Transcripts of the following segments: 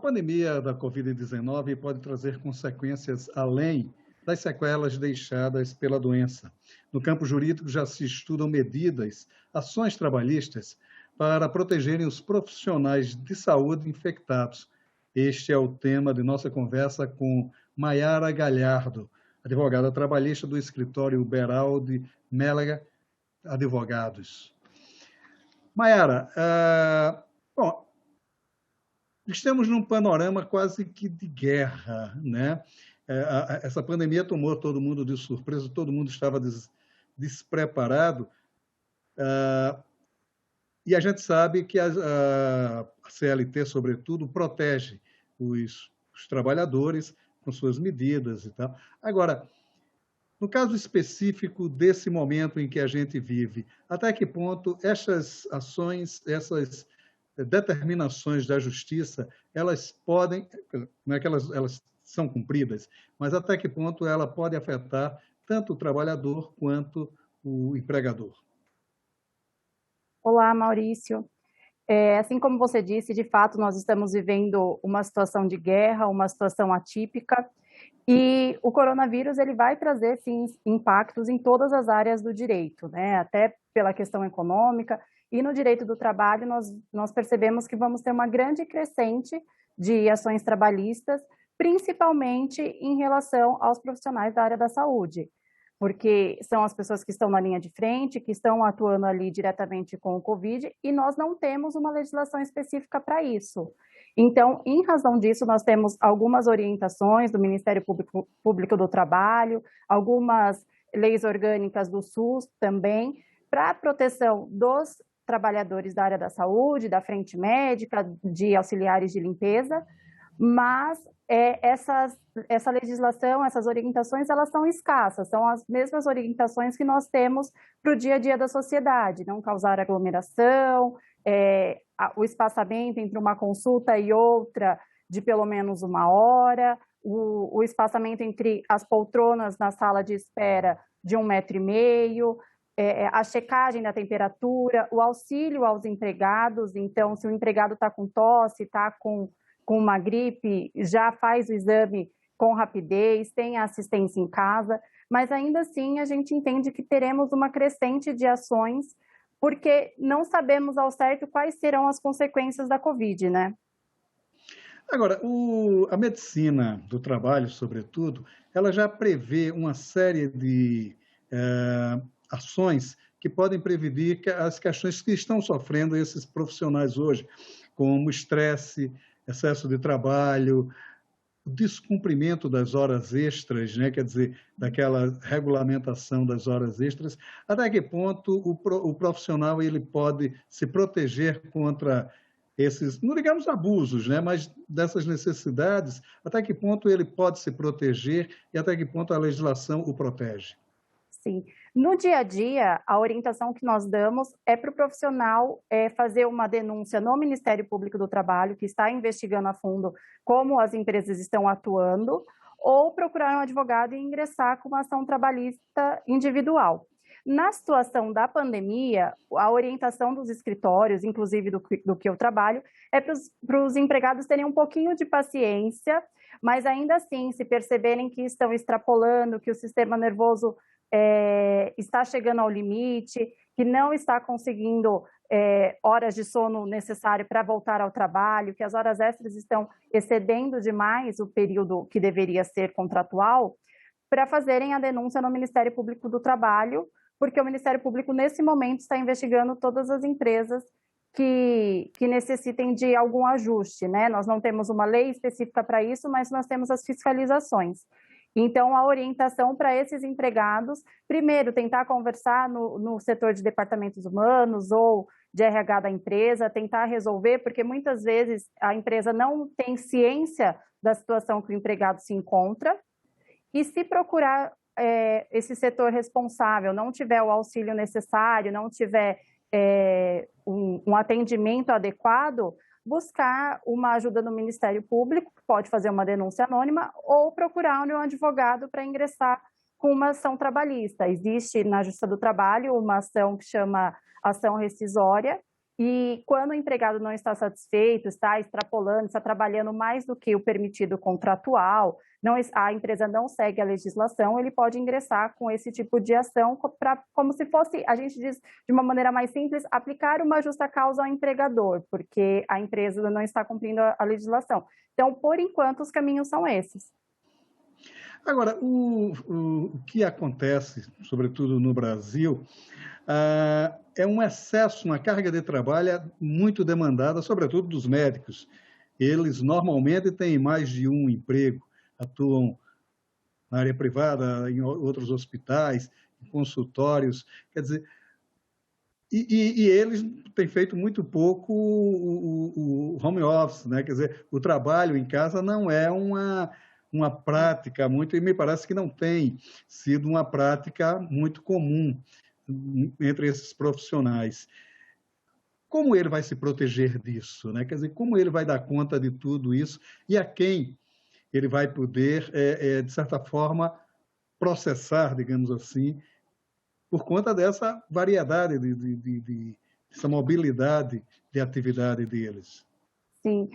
pandemia da Covid-19 pode trazer consequências além das sequelas deixadas pela doença. No campo jurídico já se estudam medidas, ações trabalhistas para protegerem os profissionais de saúde infectados. Este é o tema de nossa conversa com Maiara Galhardo, advogada trabalhista do escritório Beraldi Mélega Advogados. Maiara, bom, estamos num panorama quase que de guerra, né? Essa pandemia tomou todo mundo de surpresa, todo mundo estava despreparado, e a gente sabe que a CLT, sobretudo, protege os trabalhadores com suas medidas e tal. Agora, no caso específico desse momento em que a gente vive, até que ponto essas ações, essas determinações da justiça, elas podem, não é que elas são cumpridas, mas até que ponto ela pode afetar tanto o trabalhador quanto o empregador? Olá, Maurício. Assim como você disse, de fato, nós estamos vivendo uma situação de guerra, uma situação atípica, e o coronavírus ele vai trazer, sim, impactos em todas as áreas do direito, né? Até pela questão econômica, e no direito do trabalho nós percebemos que vamos ter uma grande crescente de ações trabalhistas, principalmente em relação aos profissionais da área da saúde, porque são as pessoas que estão na linha de frente, que estão atuando ali diretamente com o Covid, e nós não temos uma legislação específica para isso. Então, em razão disso, nós temos algumas orientações do Ministério Público do Trabalho, algumas leis orgânicas do SUS também, para a proteção dos trabalhadores da área da saúde, da frente médica, de auxiliares de limpeza, mas essa legislação, essas orientações, elas são escassas, são as mesmas orientações que nós temos para o dia a dia da sociedade, não causar aglomeração, o espaçamento entre uma consulta e outra de pelo menos 1 hora, o espaçamento entre as poltronas na sala de espera de 1,5 m, a checagem da temperatura, o auxílio aos empregados. Então, se o empregado está com tosse, está com uma gripe, já faz o exame com rapidez, tem a assistência em casa, mas ainda assim a gente entende que teremos uma crescente de ações, porque não sabemos ao certo quais serão as consequências da Covid, né? Agora, a medicina do trabalho, sobretudo, ela já prevê uma série de ações que podem prevenir as questões que estão sofrendo esses profissionais hoje, como estresse, excesso de trabalho, o descumprimento das horas extras, né? Quer dizer, daquela regulamentação das horas extras, até que ponto o profissional ele pode se proteger contra esses, não digamos abusos, né? Mas dessas necessidades, até que ponto ele pode se proteger e até que ponto a legislação o protege? Sim. No dia a dia, a orientação que nós damos é para o profissional fazer uma denúncia no Ministério Público do Trabalho, que está investigando a fundo como as empresas estão atuando, ou procurar um advogado e ingressar com uma ação trabalhista individual. Na situação da pandemia, a orientação dos escritórios, inclusive do que eu trabalho, é para os empregados terem um pouquinho de paciência, mas ainda assim, se perceberem que estão extrapolando, que o sistema nervoso está chegando ao limite, que não está conseguindo horas de sono necessário para voltar ao trabalho, que as horas extras estão excedendo demais o período que deveria ser contratual, para fazerem a denúncia no Ministério Público do Trabalho, porque o Ministério Público, nesse momento, está investigando todas as empresas que necessitem de algum ajuste, né? Nós não temos uma lei específica para isso, mas nós temos as fiscalizações. Então, a orientação para esses empregados, primeiro, tentar conversar no setor de departamentos humanos ou de RH da empresa, tentar resolver, porque muitas vezes a empresa não tem ciência da situação que o empregado se encontra, e se procurar esse setor responsável, não tiver o auxílio necessário, não tiver um atendimento adequado, buscar uma ajuda no Ministério Público, que pode fazer uma denúncia anônima, ou procurar um advogado para ingressar com uma ação trabalhista. Existe na Justiça do Trabalho uma ação que chama ação rescisória, E quando o empregado não está satisfeito, está extrapolando, está trabalhando mais do que o permitido contratual, a empresa não segue a legislação, ele pode ingressar com esse tipo de ação, como se fosse, a gente diz de uma maneira mais simples, aplicar uma justa causa ao empregador, porque a empresa não está cumprindo a legislação. Então, por enquanto, os caminhos são esses. Agora, o que acontece, sobretudo no Brasil, é um excesso, uma carga de trabalho muito demandada, sobretudo dos médicos. Eles normalmente têm mais de um emprego, atuam na área privada, em outros hospitais, em consultórios, quer dizer, e eles têm feito muito pouco o home office, né? Quer dizer, o trabalho em casa não é uma prática muito, e me parece que não tem sido uma prática muito comum entre esses profissionais. Como ele vai se proteger disso, né? Quer dizer, como ele vai dar conta de tudo isso e a quem ele vai poder, de certa forma, processar, digamos assim, por conta dessa variedade, dessa mobilidade de atividade deles. Sim,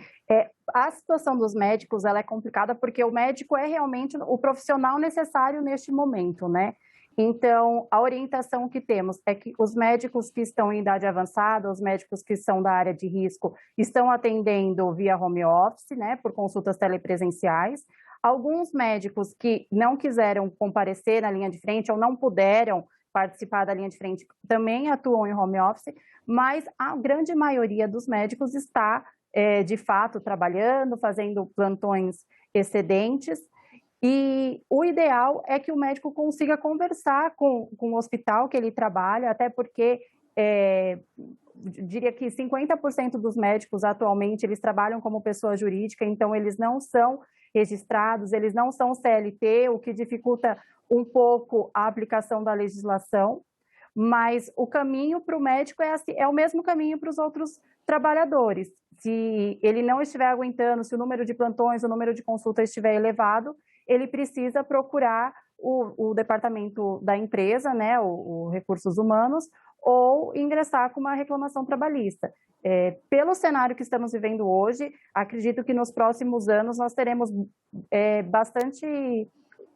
a situação dos médicos ela é complicada porque o médico é realmente o profissional necessário neste momento, né? Então, a orientação que temos é que os médicos que estão em idade avançada, os médicos que são da área de risco, estão atendendo via home office, né, por consultas telepresenciais. Alguns médicos que não quiseram comparecer na linha de frente ou não puderam participar da linha de frente também atuam em home office, mas a grande maioria dos médicos está, de fato, trabalhando, fazendo plantões excedentes. E o ideal é que o médico consiga conversar com o hospital que ele trabalha, até porque diria que 50% dos médicos atualmente eles trabalham como pessoa jurídica, então eles não são registrados, eles não são CLT, o que dificulta um pouco a aplicação da legislação, mas o caminho para o médico é o mesmo caminho para os outros trabalhadores. Se ele não estiver aguentando, se o número de plantões, o número de consultas estiver elevado, ele precisa procurar o departamento da empresa, né, o Recursos Humanos, ou ingressar com uma reclamação trabalhista. Pelo cenário que estamos vivendo hoje, acredito que nos próximos anos nós teremos bastante,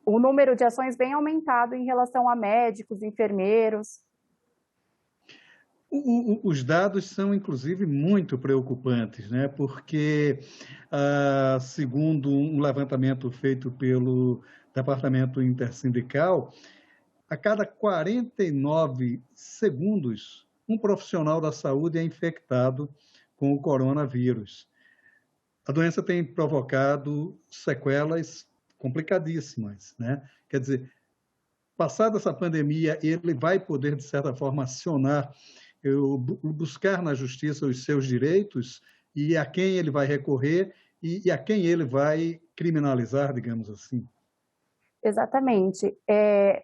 o número de ações bem aumentado em relação a médicos, enfermeiros. Os dados são, inclusive, muito preocupantes, né? Porque, segundo um levantamento feito pelo Departamento Intersindical, a cada 49 segundos, um profissional da saúde é infectado com o coronavírus. A doença tem provocado sequelas complicadíssimas, né? Quer dizer, passada essa pandemia, ele vai poder, de certa forma, acionar, buscar na justiça os seus direitos e a quem ele vai recorrer e a quem ele vai criminalizar, digamos assim. Exatamente.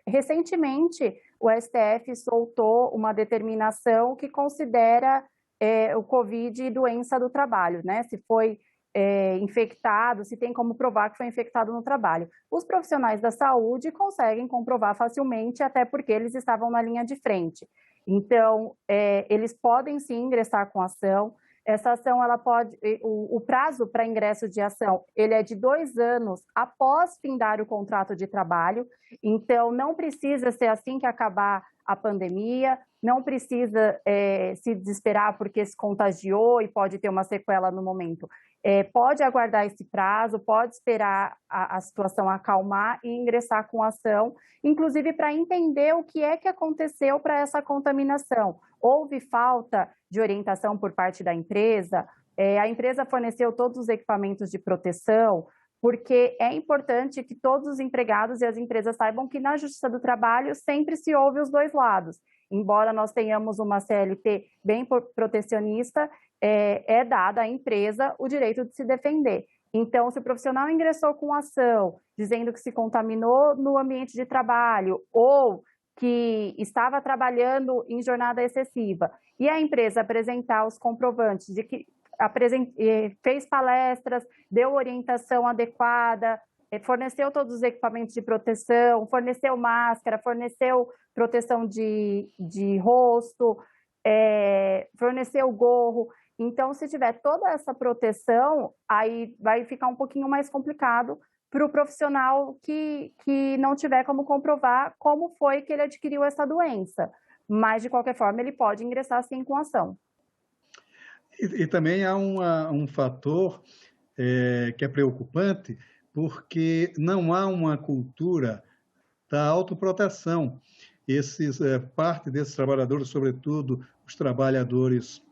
Recentemente, o STF soltou uma determinação que considera o Covid doença do trabalho, né? Se foi infectado, se tem como provar que foi infectado no trabalho. Os profissionais da saúde conseguem comprovar facilmente, até porque eles estavam na linha de frente. Então, eles podem sim ingressar com ação. Essa ação, ela pode, o prazo para ingresso de ação, ele é de 2 anos após findar o contrato de trabalho. Então, não precisa ser assim que acabar a pandemia, não precisa se desesperar porque se contagiou e pode ter uma sequela no momento. Pode aguardar esse prazo, pode esperar a situação acalmar e ingressar com ação, inclusive para entender o que é que aconteceu para essa contaminação. Houve falta de orientação por parte da empresa? A empresa forneceu todos os equipamentos de proteção? Porque é importante que todos os empregados e as empresas saibam que na Justiça do Trabalho sempre se ouve os dois lados. Embora nós tenhamos uma CLT bem protecionista, é dada à empresa o direito de se defender. Então, se o profissional ingressou com ação, dizendo que se contaminou no ambiente de trabalho ou que estava trabalhando em jornada excessiva, e a empresa apresentar os comprovantes de que fez palestras, deu orientação adequada, forneceu todos os equipamentos de proteção, forneceu máscara, forneceu proteção de rosto, fornecer o gorro. Então, se tiver toda essa proteção, aí vai ficar um pouquinho mais complicado para o profissional que não tiver como comprovar como foi que ele adquiriu essa doença. Mas, de qualquer forma, ele pode ingressar, sim, com ação. E também há um fator que é preocupante, porque não há uma cultura da autoproteção. Parte desses trabalhadores, sobretudo os trabalhadores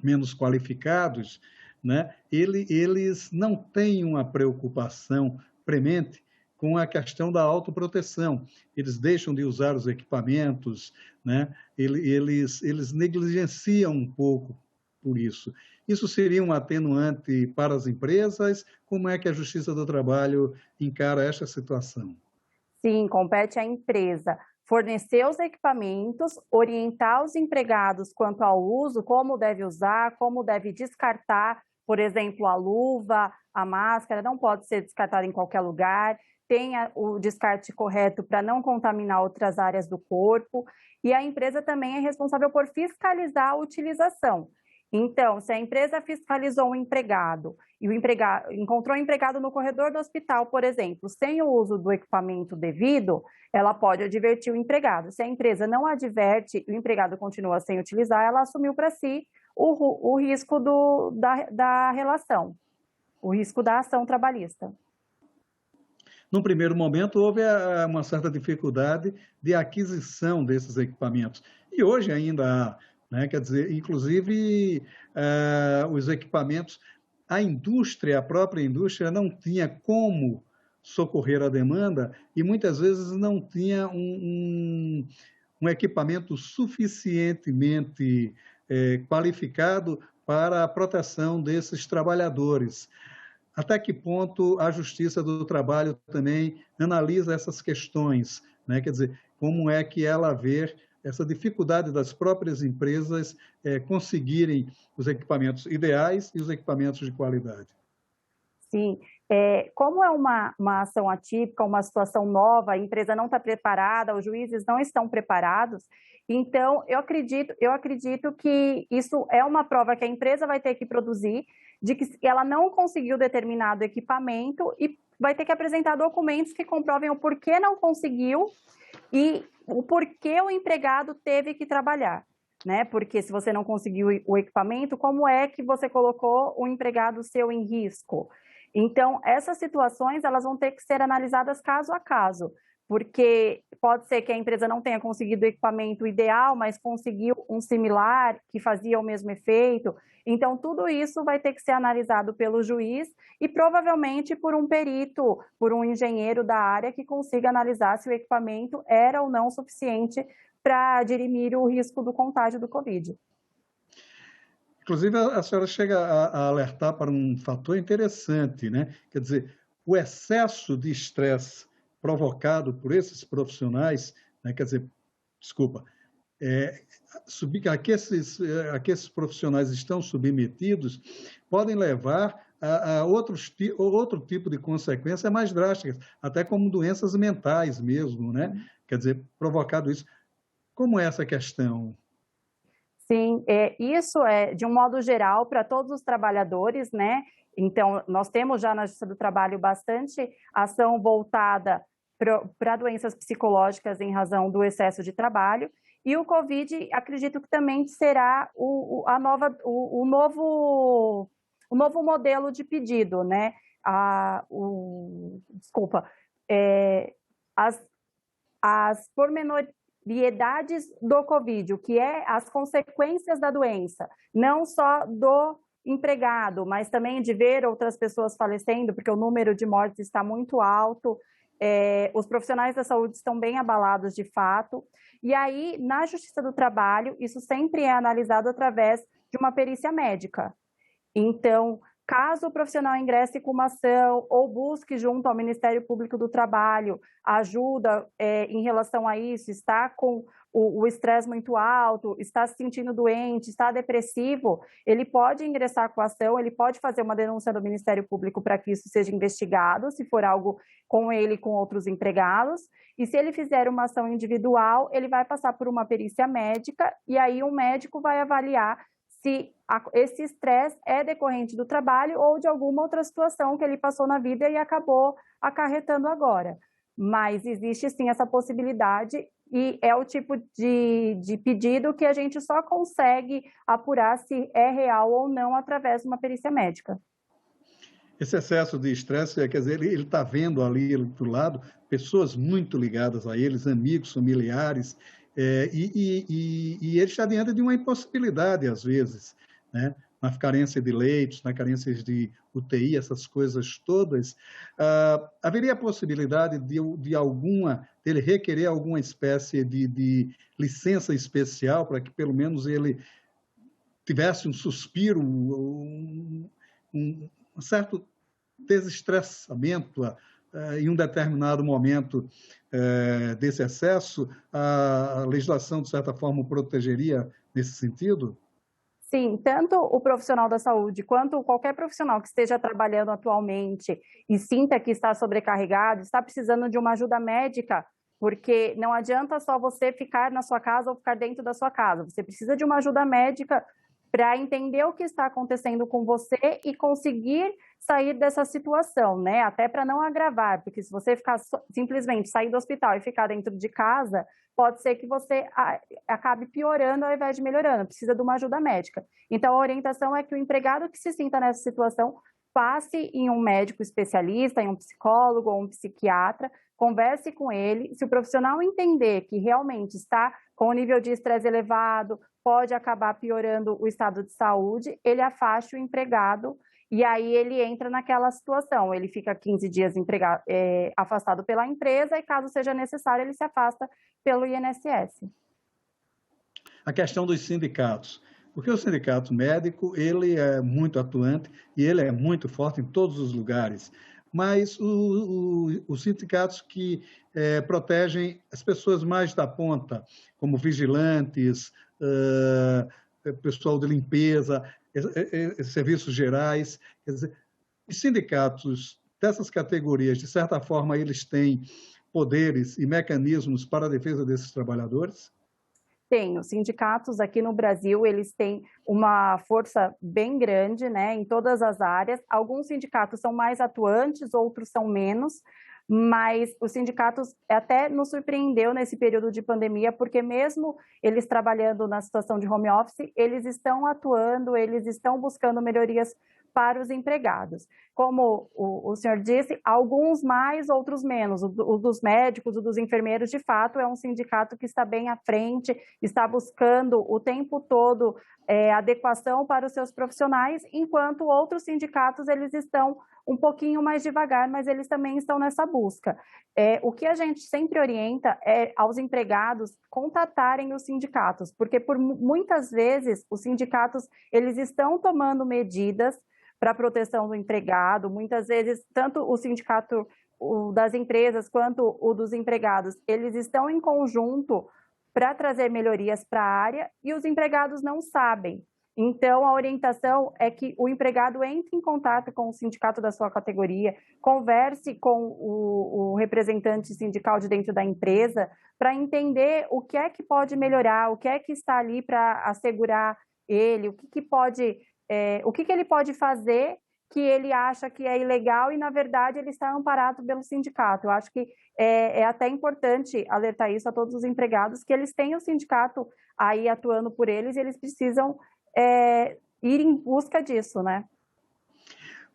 menos qualificados, né, eles não têm uma preocupação premente com a questão da autoproteção. Eles deixam de usar os equipamentos, né, eles negligenciam um pouco por isso. Isso seria um atenuante para as empresas? Como é que a Justiça do Trabalho encara esta situação? Sim, compete à empresa fornecer os equipamentos, orientar os empregados quanto ao uso, como deve usar, como deve descartar, por exemplo, a luva, a máscara, não pode ser descartada em qualquer lugar, tenha o descarte correto para não contaminar outras áreas do corpo, e a empresa também é responsável por fiscalizar a utilização. Então, se a empresa fiscalizou um empregado e o empregado encontrou o empregado no corredor do hospital, por exemplo, sem o uso do equipamento devido, ela pode advertir o empregado. Se a empresa não adverte e o empregado continua sem utilizar, ela assumiu para si o risco da relação, o risco da ação trabalhista. Num primeiro momento, houve uma certa dificuldade de aquisição desses equipamentos. E hoje ainda há, né? Quer dizer, inclusive, os equipamentos, a própria indústria não tinha como socorrer a demanda e muitas vezes não tinha um equipamento suficientemente qualificado para a proteção desses trabalhadores. Até que ponto a Justiça do Trabalho também analisa essas questões, né? Quer dizer, como é que ela vê essa dificuldade das próprias empresas conseguirem os equipamentos ideais e os equipamentos de qualidade? Sim, como é uma ação atípica, uma situação nova, a empresa não está preparada, os juízes não estão preparados, então eu acredito que isso é uma prova que a empresa vai ter que produzir, de que ela não conseguiu determinado equipamento e vai ter que apresentar documentos que comprovem o porquê não conseguiu e o porquê o empregado teve que trabalhar, né? Porque se você não conseguiu o equipamento, como é que você colocou o empregado seu em risco? Então, essas situações, elas vão ter que ser analisadas caso a caso, porque pode ser que a empresa não tenha conseguido o equipamento ideal, mas conseguiu um similar que fazia o mesmo efeito. Então, tudo isso vai ter que ser analisado pelo juiz e provavelmente por um perito, por um engenheiro da área que consiga analisar se o equipamento era ou não suficiente para dirimir o risco do contágio do Covid. Inclusive, a senhora chega a alertar para um fator interessante, né? Quer dizer, o excesso de estresse provocado por esses profissionais, né? Quer dizer, desculpa, que esses profissionais estão submetidos podem levar a outro tipo de consequência mais drásticas, até como doenças mentais mesmo, né? Quer dizer, provocado isso. Como é essa questão? Sim, isso é de um modo geral para todos os trabalhadores, né? Então, nós temos já na Justiça do Trabalho bastante ação voltada para doenças psicológicas em razão do excesso de trabalho, e o Covid, acredito que também será o novo modelo de pedido, né? As pormenoridades do Covid, o que é as consequências da doença, não só do empregado, mas também de ver outras pessoas falecendo, porque o número de mortes está muito alto, os profissionais da saúde estão bem abalados de fato, e aí, na Justiça do Trabalho, isso sempre é analisado através de uma perícia médica. Então, Caso o profissional ingresse com uma ação ou busque junto ao Ministério Público do Trabalho ajuda em relação a isso, está com o estresse muito alto, está se sentindo doente, está depressivo, ele pode ingressar com a ação, ele pode fazer uma denúncia no Ministério Público para que isso seja investigado, se for algo com ele e com outros empregados, e se ele fizer uma ação individual, ele vai passar por uma perícia médica, e aí um médico vai avaliar se esse estresse é decorrente do trabalho ou de alguma outra situação que ele passou na vida e acabou acarretando agora. Mas existe sim essa possibilidade e é o tipo de pedido que a gente só consegue apurar se é real ou não através de uma perícia médica. Esse excesso de estresse, quer dizer, ele está vendo ali do lado pessoas muito ligadas a eles, amigos, familiares, e ele está diante de uma impossibilidade, às vezes, né? Na carência de leitos, na carência de UTI, essas coisas todas. Haveria a possibilidade de ele requerer alguma espécie de licença especial para que, pelo menos, ele tivesse um suspiro, um certo desestressamento em um determinado momento desse excesso? A legislação, de certa forma, o protegeria nesse sentido? Sim, tanto o profissional da saúde quanto qualquer profissional que esteja trabalhando atualmente e sinta que está sobrecarregado, está precisando de uma ajuda médica, porque não adianta só você ficar na sua casa ou ficar dentro da sua casa, você precisa de uma ajuda médica para entender o que está acontecendo com você e conseguir sair dessa situação, né? Até para não agravar, porque se você ficar simplesmente sair do hospital e ficar dentro de casa, pode ser que você acabe piorando ao invés de melhorando, precisa de uma ajuda médica. Então, a orientação é que o empregado que se sinta nessa situação passe em um médico especialista, em um psicólogo ou um psiquiatra, converse com ele. Se o profissional entender que realmente está com o nível de estresse elevado, pode acabar piorando o estado de saúde, ele afaste o empregado e aí ele entra naquela situação, ele fica 15 dias afastado pela empresa e, caso seja necessário, ele se afasta pelo INSS. A questão dos sindicatos. Porque o sindicato médico, ele é muito atuante e ele é muito forte em todos os lugares. Mas os sindicatos que protegem as pessoas mais da ponta, como vigilantes, pessoal de limpeza, serviços gerais, quer dizer, os sindicatos dessas categorias, de certa forma, eles têm poderes e mecanismos para a defesa desses trabalhadores? Tem, os sindicatos aqui no Brasil, eles têm uma força bem grande, né, em todas as áreas. Alguns sindicatos são mais atuantes, outros são menos, mas os sindicatos até nos surpreendeu nesse período de pandemia, porque mesmo eles trabalhando na situação de home office, eles estão atuando, eles estão buscando melhorias para os empregados. Como o senhor disse, alguns mais, outros menos. O dos médicos, o dos enfermeiros, de fato, é um sindicato que está bem à frente, está buscando o tempo todo adequação para os seus profissionais, enquanto outros sindicatos, eles estão um pouquinho mais devagar, mas eles também estão nessa busca. O que a gente sempre orienta é aos empregados contatarem os sindicatos, porque por muitas vezes os sindicatos, eles estão tomando medidas para a proteção do empregado, muitas vezes, tanto o sindicato das empresas quanto o dos empregados, eles estão em conjunto para trazer melhorias para a área e os empregados não sabem. Então, a orientação é que o empregado entre em contato com o sindicato da sua categoria, converse com o representante sindical de dentro da empresa para entender o que é que pode melhorar, o que é que está ali para assegurar ele, o que ele pode fazer que ele acha que é ilegal e, na verdade, ele está amparado pelo sindicato. Eu acho que é até importante alertar isso a todos os empregados, que eles têm o sindicato aí atuando por eles e eles precisam ir em busca disso, né?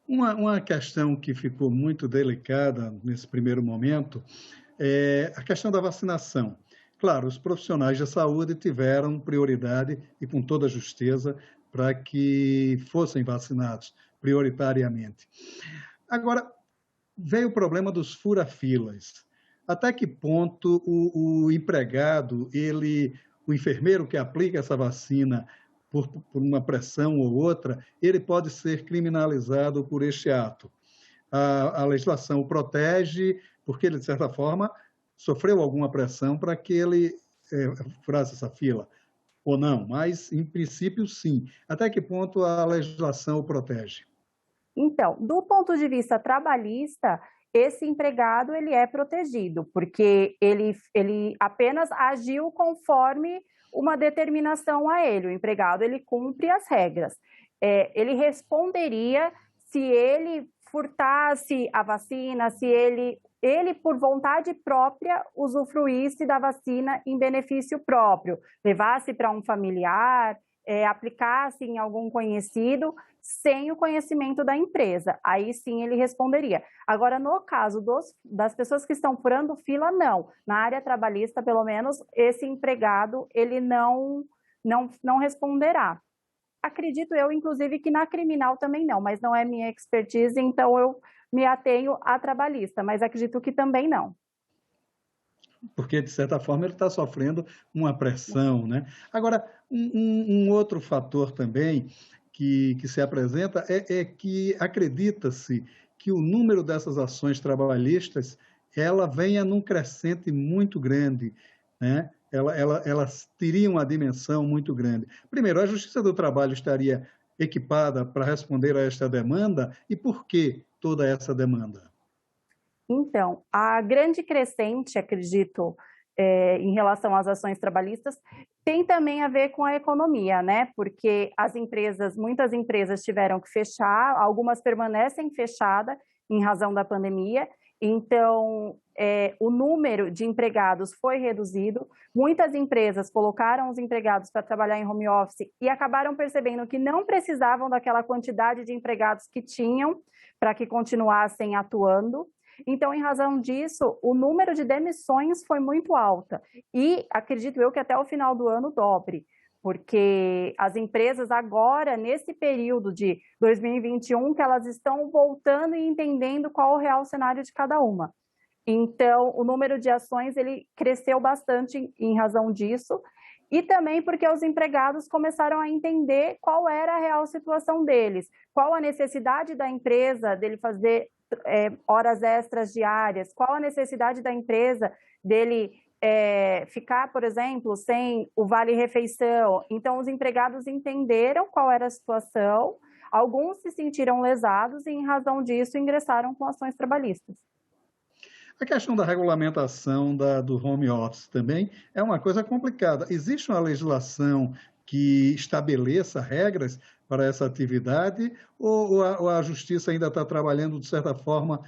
Uma questão que ficou muito delicada nesse primeiro momento é a questão da vacinação. Claro, os profissionais da saúde tiveram prioridade e com toda a justeza para que fossem vacinados prioritariamente. Agora, veio o problema dos fura-filas. Até que ponto o empregado, o enfermeiro que aplica essa vacina, por uma pressão ou outra, ele pode ser criminalizado por este ato. A legislação o protege porque ele, de certa forma, sofreu alguma pressão para que ele furasse essa fila, ou não, mas, em princípio, sim. Até que ponto a legislação o protege? Então, do ponto de vista trabalhista, esse empregado ele é protegido, porque ele apenas agiu conforme uma determinação a ele. O empregado ele cumpre as regras. Ele responderia se ele furtasse a vacina, se ele por vontade própria, usufruísse da vacina em benefício próprio, levasse para um familiar, aplicasse em algum conhecido, sem o conhecimento da empresa. Aí sim ele responderia. Agora, no caso das pessoas que estão furando fila, não. Na área trabalhista, pelo menos, esse empregado, ele não responderá. Acredito eu, inclusive, que na criminal também não, mas não é minha expertise, então eu me atenho à trabalhista, mas acredito que também não. Porque, de certa forma, ele está sofrendo uma pressão, né? Agora, um outro fator também que se apresenta é que acredita-se que o número dessas ações trabalhistas ela venha num crescente muito grande, né? Elas teriam uma dimensão muito grande. Primeiro, a Justiça do Trabalho estaria equipada para responder a esta demanda e por que toda essa demanda? Então, a grande crescente, acredito, em relação às ações trabalhistas, tem também a ver com a economia, né? Porque muitas empresas tiveram que fechar, algumas permanecem fechadas em razão da pandemia, então o número de empregados foi reduzido, muitas empresas colocaram os empregados para trabalhar em home office e acabaram percebendo que não precisavam daquela quantidade de empregados que tinham para que continuassem atuando. Então, em razão disso, o número de demissões foi muito alta e acredito eu que até o final do ano dobre, porque as empresas agora, nesse período de 2021, que elas estão voltando e entendendo qual o real cenário de cada uma. Então, o número de ações ele cresceu bastante em razão disso e também porque os empregados começaram a entender qual era a real situação deles, qual a necessidade da empresa dele fazer horas extras diárias, qual a necessidade da empresa dele ficar, por exemplo, sem o vale-refeição. Então, os empregados entenderam qual era a situação, alguns se sentiram lesados e, em razão disso, ingressaram com ações trabalhistas. A questão da regulamentação do home office também é uma coisa complicada. Existe uma legislação que estabeleça regras para essa atividade ou a Justiça ainda está trabalhando, de certa forma,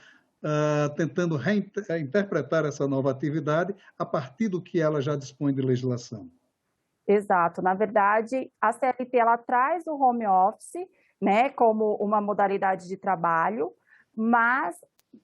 tentando reinterpretar essa nova atividade a partir do que ela já dispõe de legislação? Exato. Na verdade, a CLT ela traz o home office, né, como uma modalidade de trabalho, mas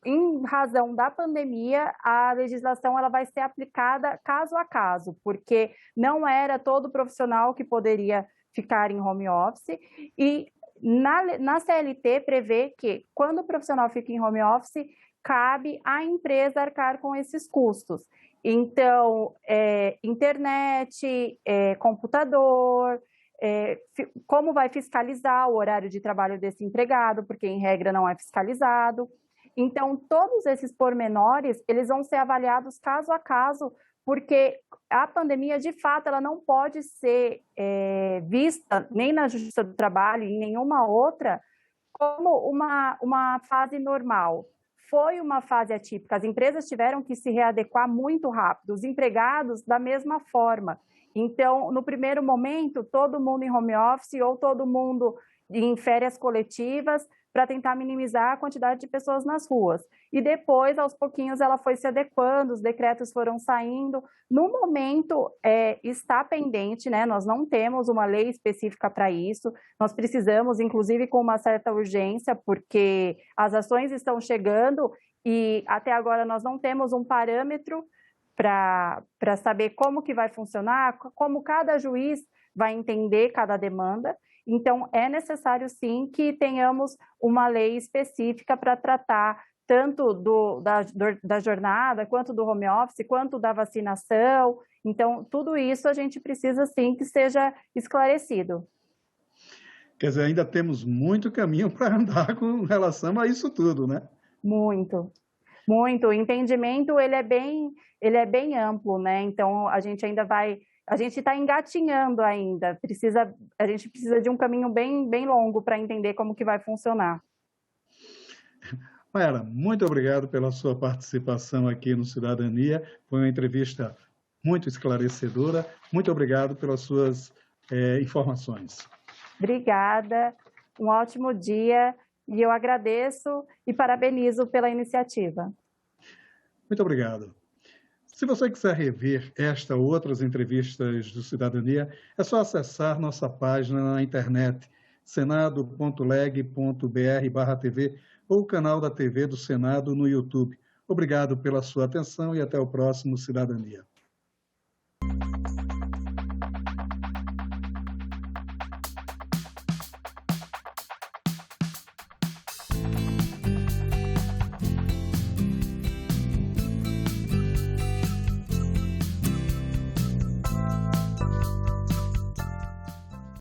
em razão da pandemia, a legislação ela vai ser aplicada caso a caso, porque não era todo profissional que poderia ficar em home office e na CLT prevê que quando o profissional fica em home office, cabe à empresa arcar com esses custos. Então, internet, computador, como vai fiscalizar o horário de trabalho desse empregado, porque em regra não é fiscalizado. Então, todos esses pormenores, eles vão ser avaliados caso a caso, porque a pandemia, de fato, ela não pode ser vista nem na Justiça do Trabalho, em nenhuma outra, como uma fase normal. Foi uma fase atípica, as empresas tiveram que se readequar muito rápido, os empregados da mesma forma. Então, no primeiro momento, todo mundo em home office ou todo mundo em férias coletivas para tentar minimizar a quantidade de pessoas nas ruas. E depois, aos pouquinhos, ela foi se adequando, os decretos foram saindo. No momento, está pendente, né? Nós não temos uma lei específica para isso. Nós precisamos, inclusive, com uma certa urgência, porque as ações estão chegando e até agora nós não temos um parâmetro para saber como que vai funcionar, como cada juiz vai entender cada demanda. Então, é necessário, sim, que tenhamos uma lei específica para tratar tanto da jornada, quanto do home office, quanto da vacinação. Então, tudo isso a gente precisa, sim, que seja esclarecido. Quer dizer, ainda temos muito caminho para andar com relação a isso tudo, né? Muito, muito. O entendimento, ele é bem amplo, né? Então, a gente está engatinhando ainda, a gente precisa de um caminho bem longo para entender como que vai funcionar. Mayara, muito obrigado pela sua participação aqui no Cidadania. Foi uma entrevista muito esclarecedora. Muito obrigado pelas suas informações. Obrigada, um ótimo dia e eu agradeço e parabenizo pela iniciativa. Muito obrigado. Se você quiser rever esta ou outras entrevistas do Cidadania, é só acessar nossa página na internet, senado.leg.br/TV ou o canal da TV do Senado no YouTube. Obrigado pela sua atenção e até o próximo Cidadania.